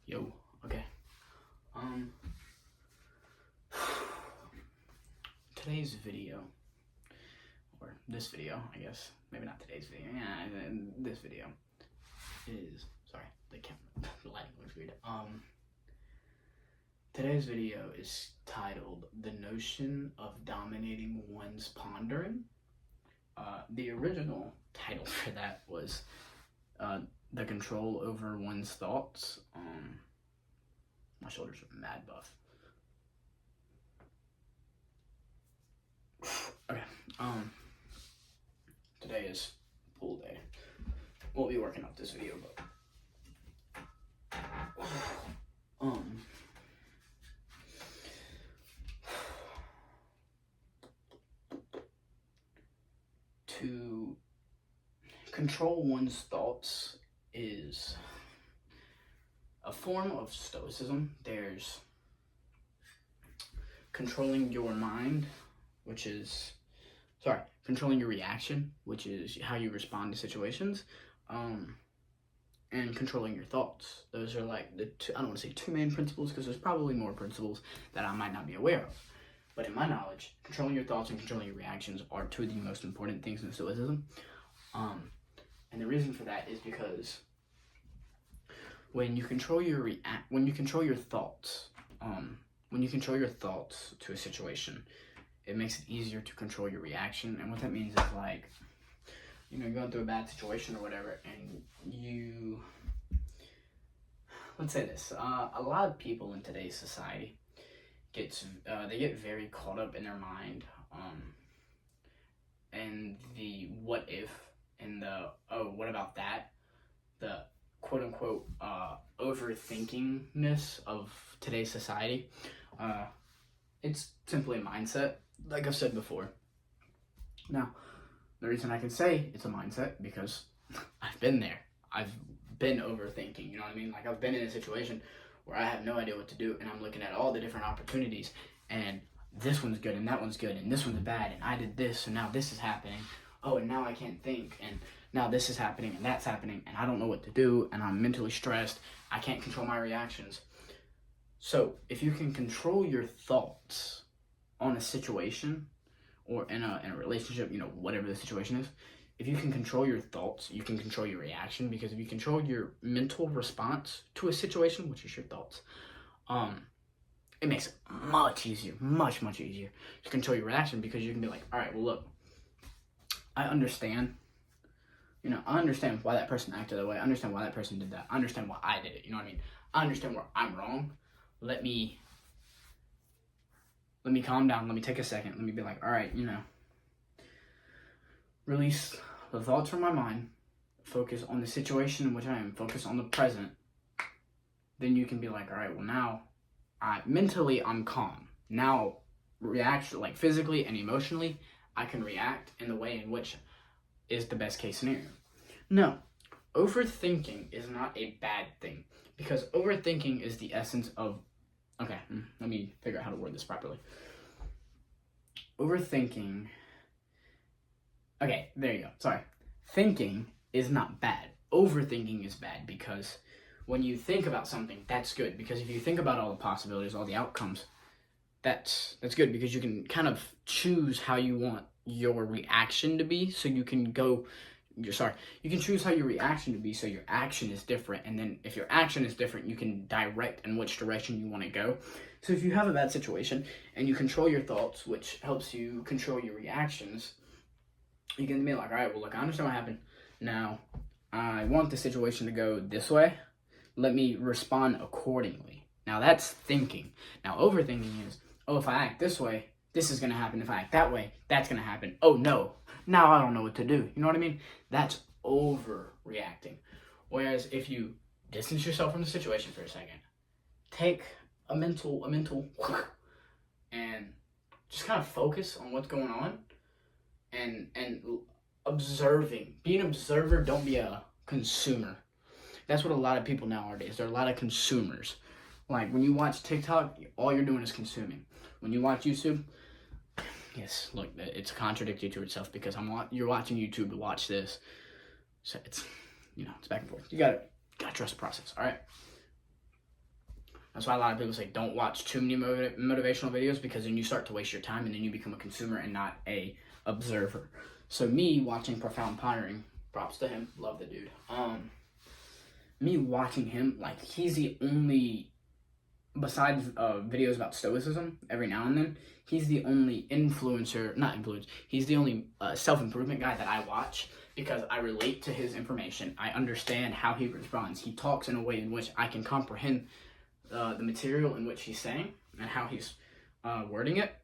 Yo, okay. Today's video, or this video, I guess, maybe not today's video, yeah, this video is, sorry, the camera, the lighting looks weird. Today's video is titled, The Notion of Dominating One's Pondering. The original title for that was, The Control Over One's Thoughts. My shoulders are mad buff. Okay, today is pool day. We'll be working up this video, but, to control one's thoughts is a form of stoicism. There's controlling your mind, which is, controlling your reaction, which is how you respond to situations, and controlling your thoughts. Those are like the two, I don't want to say two main principles, because there's probably more principles that I might not be aware of. But in my knowledge, controlling your thoughts and controlling your reactions are two of the most important things in stoicism. And the reason for that is because when you control your thoughts, when you control your thoughts to a situation, it makes it easier to control your reaction. And what that means is, like, you're going through a bad situation or whatever, and let's say this, a lot of people in today's society they get very caught up in their mind, and the what if, and the, oh, what about that, the quote-unquote overthinkingness of today's society. It's simply a mindset, like I've said before. Now, the reason I can say it's a mindset, because I've been there. I've been overthinking, you know what I mean? Like, I've been in a situation where I have no idea what to do, and I'm looking at all the different opportunities, and this one's good, and that one's good, and this one's bad, and I did this, and now this is happening. Oh, and now I can't think, and now this is happening, and that's happening, and I don't know what to do, and I'm mentally stressed. I can't control my reactions. So, if you can control your thoughts on a situation, or in a relationship, whatever the situation is, if you can control your thoughts, you can control your reaction, because if you control your mental response to a situation, which is your thoughts, it makes it much easier, much easier to control your reaction, because you can be like, all right, well, look, I understand why that person acted that way. I understand why that person did that. I understand why I did it. You know what I mean? I understand where I'm wrong. Let me calm down. Let me take a second. Let me be like, all right, release the thoughts from my mind. Focus on the situation in which I am. Focus on the present. Then you can be like, all right, well, now I'm calm. Now, reaction, like physically and emotionally, I can react in the way in which is the best case scenario. No, overthinking is not a bad thing, because overthinking is the essence of, okay, let me figure out how to word this properly. Overthinking, okay, there you go, sorry. Thinking is not bad. Overthinking is bad, because when you think about something, that's good, because if you think about all the possibilities, all the outcomes, that's good, because you can kind of choose how you want your reaction to be, so you can you can choose how your reaction to be, so your action is different, and then if your action is different, you can direct in which direction you want to go. So if you have a bad situation, and you control your thoughts, which helps you control your reactions, you can be like, all right, well, look, I understand what happened. Now, I want the situation to go this way. Let me respond accordingly. Now, that's thinking. Now, overthinking is, oh, if I act this way, this is going to happen. If I act that way, that's going to happen. Oh, no. Now I don't know what to do. You know what I mean? That's overreacting. Whereas if you distance yourself from the situation for a second, take a mental, and just kind of focus on what's going on, and observing. Be an observer, don't be a consumer. That's what a lot of people nowadays, they're a lot of consumers. Like, when you watch TikTok, all you're doing is consuming. When you watch YouTube, yes, look, it's contradictory to itself, because you're watching YouTube to watch this. So it's, it's back and forth. You gotta trust the process, all right? That's why a lot of people say don't watch too many motivational videos, because then you start to waste your time and then you become a consumer and not a observer. So me watching Profound Pondering, props to him, love the dude. Me watching him, like, he's the only, besides videos about stoicism every now and then, he's the only he's the only self-improvement guy that I watch, because I relate to his information. I understand how he responds. He talks in a way in which I can comprehend the material in which he's saying and how he's wording it,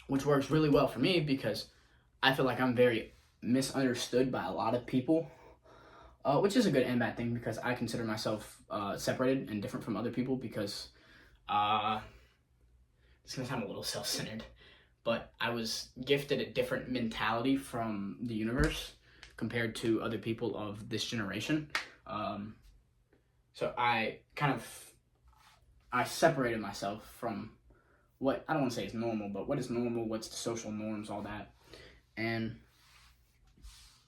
which works really well for me, because I feel like I'm very misunderstood by a lot of people, which is a good and bad thing, because I consider myself separated and different from other people, because it's going to sound a little self-centered, but I was gifted a different mentality from the universe compared to other people of this generation. So I separated myself from what, I don't want to say is normal, but what is normal, what's the social norms, all that. And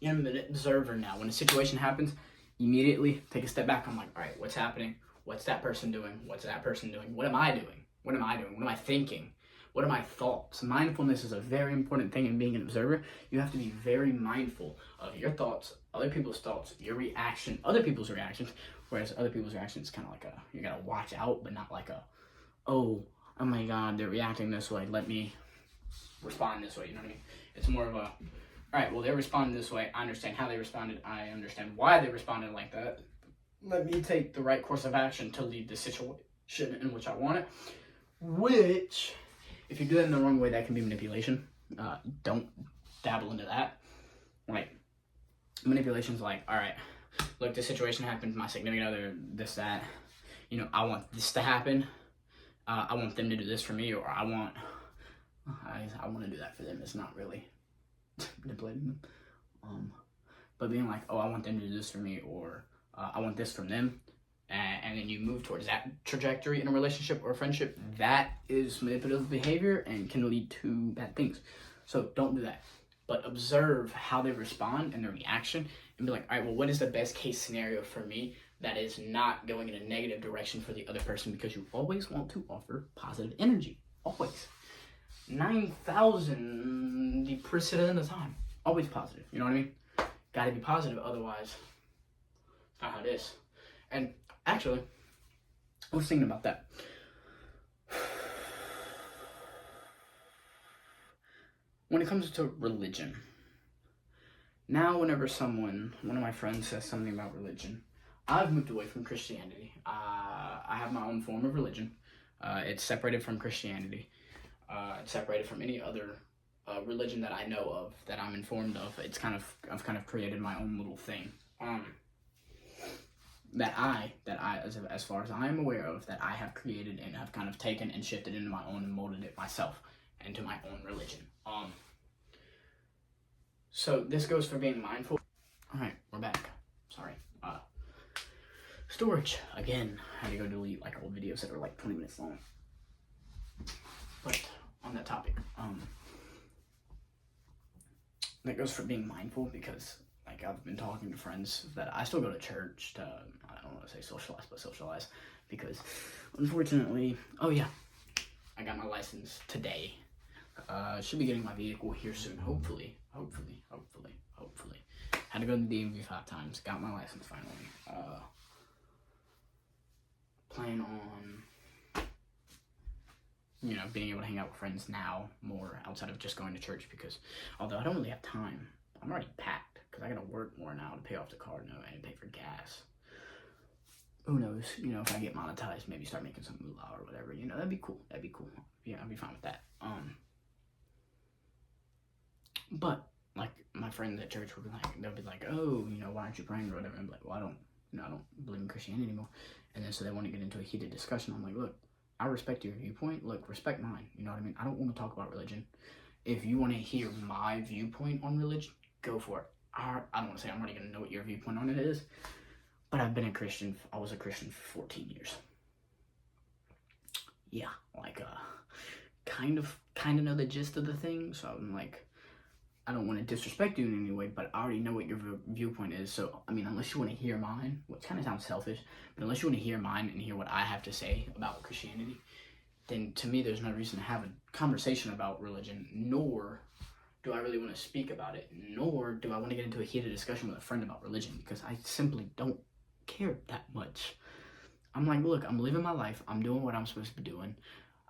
I'm an observer now. When a situation happens, immediately take a step back. I'm like, all right, what's happening? What's that person doing? What's that person doing? What am I doing? What am I doing? What am I thinking? What are my thoughts? Mindfulness is a very important thing in being an observer. You have to be very mindful of your thoughts, other people's thoughts, your reaction, other people's reactions. Whereas other people's reactions kind of like you gotta watch out, but not like oh my God, they're reacting this way, let me respond this way, you know what I mean? It's more of all right, well, they responded this way, I understand how they responded, I understand why they responded like that. Let me take the right course of action to lead the situation in which I want it. Which, if you do that in the wrong way, that can be manipulation. Don't dabble into that. Like, manipulation's like, all right, look, this situation happened, my significant other, this, that, I want this to happen. I want them to do this for me, or I want to do that for them. It's not really manipulating them. But being like, oh, I want them to do this for me, or I want this from them, and then you move towards that trajectory in a relationship or a friendship, that is manipulative behavior and can lead to bad things. So don't do that. But observe how they respond and their reaction, and be like, all right, well, what is the best case scenario for me that is not going in a negative direction for the other person? Because you always want to offer positive energy. Always. 9,000% of the time. Always positive. You know what I mean? Gotta be positive, otherwise, it's not how it is. And actually, I was thinking about that. When it comes to religion, now whenever one of my friends says something about religion, I've moved away from Christianity. I have my own form of religion. It's separated from Christianity. It's separated from any other religion that I know of, that I'm informed of. I've kind of created my own little thing. That I, as far as I'm aware of, that I have created and have kind of taken and shifted into my own and molded it myself into my own religion. So this goes for being mindful. All right, we're back. Sorry. Storage again. I had to go delete like old videos that are like 20 minutes long. But on that topic, that goes for being mindful, because like I've been talking to friends that I still go to church to, I don't want to say socialize, but socialize, because unfortunately, oh yeah, I got my license today. Should be getting my vehicle here soon, hopefully. Had to go to the DMV 5 times, got my license finally. Plan on, being able to hang out with friends now more outside of just going to church, because although I don't really have time, I'm already packed, because I gotta work more now to pay off the car note and pay for gas. Who knows, if I get monetized, maybe start making some moolah or whatever, that'd be cool. Yeah, I'd be fine with that. But like my friends at church would be like, they'll be like, oh, why aren't you praying or whatever? I'm like, well, I don't believe in Christianity anymore. And then so they want to get into a heated discussion. I'm like, look, I respect your viewpoint. Look, respect mine. You know what I mean? I don't want to talk about religion. If you want to hear my viewpoint on religion, go for it. I don't want to say I'm already going to know what your viewpoint on it is, but I've been a Christian. I was a Christian for 14 years. Yeah, like kind of know the gist of the thing. So I'm like, I don't want to disrespect you in any way, but I already know what your viewpoint is. So, I mean, unless you want to hear mine, which kind of sounds selfish, but unless you want to hear mine and hear what I have to say about Christianity, then to me, there's no reason to have a conversation about religion, nor do I really want to speak about it, nor do I want to get into a heated discussion with a friend about religion, because I simply don't care that much. I'm like, look, I'm living my life. I'm doing what I'm supposed to be doing.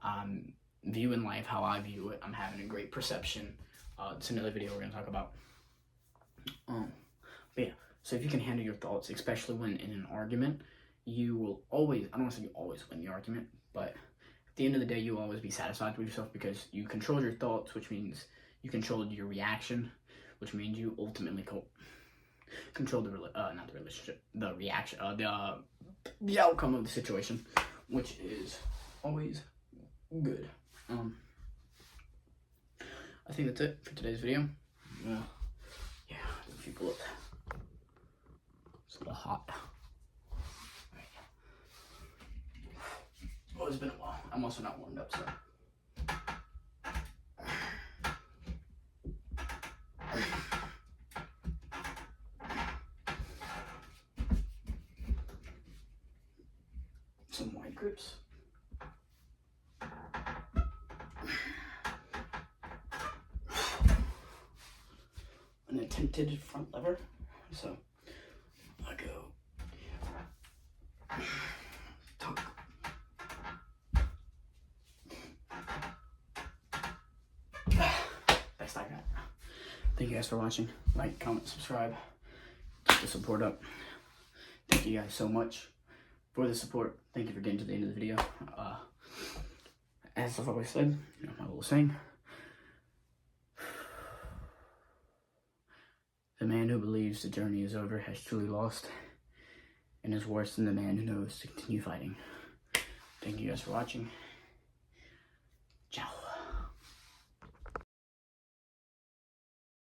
I'm viewing life how I view it. I'm having a great perception. It's another video we're going to talk about. But yeah, so if you can handle your thoughts, especially when in an argument, you will always, I don't want to say you always win the argument, but at the end of the day, you'll always be satisfied with yourself because you control your thoughts, which means you controlled your reaction, which means you ultimately control the not the relationship, the reaction, the outcome of the situation, which is always good. I think that's it for today's video. Yeah, if you look, it's a little hot. Well, it's been a while. I'm also not warmed up, so. Some wide grips. An attempted front lever. So I go tuck. Best I got. Thank you guys for watching. Like, comment, subscribe. Keep the support up. Thank you guys so much for the support. Thank you for getting to the end of the video. As I've always said, you know, my little saying, the man who believes the journey is over has truly lost and is worse than the man who knows to continue fighting. Thank you guys for watching.